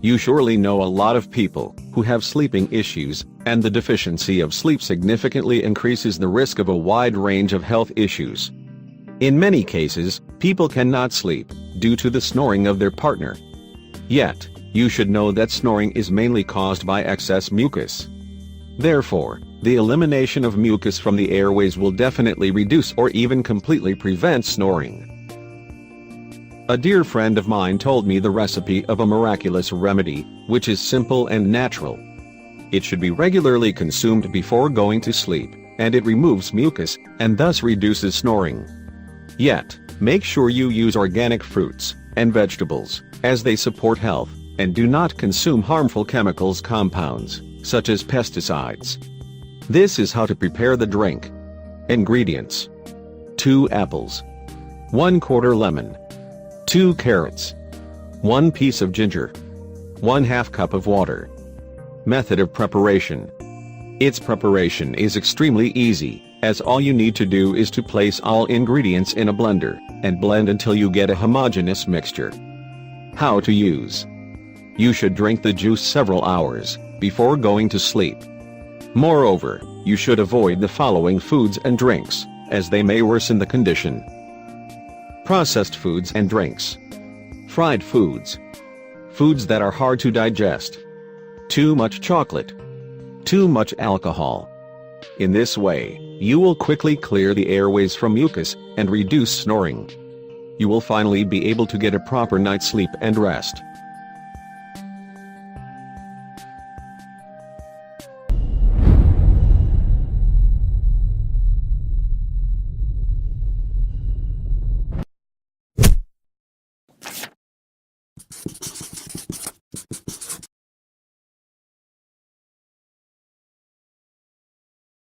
You surely know a lot of people who have sleeping issues, and the deficiency of sleep significantly increases the risk of a wide range of health issues. In many cases, people cannot sleep due to the snoring of their partner. Yet, you should know that snoring is mainly caused by excess mucus. Therefore, the elimination of mucus from the airways will definitely reduce or even completely prevent snoring. A dear friend of mine told me the recipe of a miraculous remedy, which is simple and natural. It should be regularly consumed before going to sleep, and it removes mucus, and thus reduces snoring. Yet, make sure you use organic fruits and vegetables, as they support health, and do not consume harmful chemicals compounds, such as pesticides. This is how to prepare the drink. Ingredients: 2 apples, 1/4 lemon, 2 carrots, 1 piece of ginger, 1/2 cup of water. Method of preparation. Its preparation is extremely easy, as all you need to do is to place all ingredients in a blender, and blend until you get a homogeneous mixture. How to use. You should drink the juice several hours before going to sleep. Moreover, you should avoid the following foods and drinks, as they may worsen the condition. Processed foods and drinks. Fried foods. Foods that are hard to digest. Too much chocolate. Too much alcohol. In this way, you will quickly clear the airways from mucus and reduce snoring. You will finally be able to get a proper night's sleep and rest.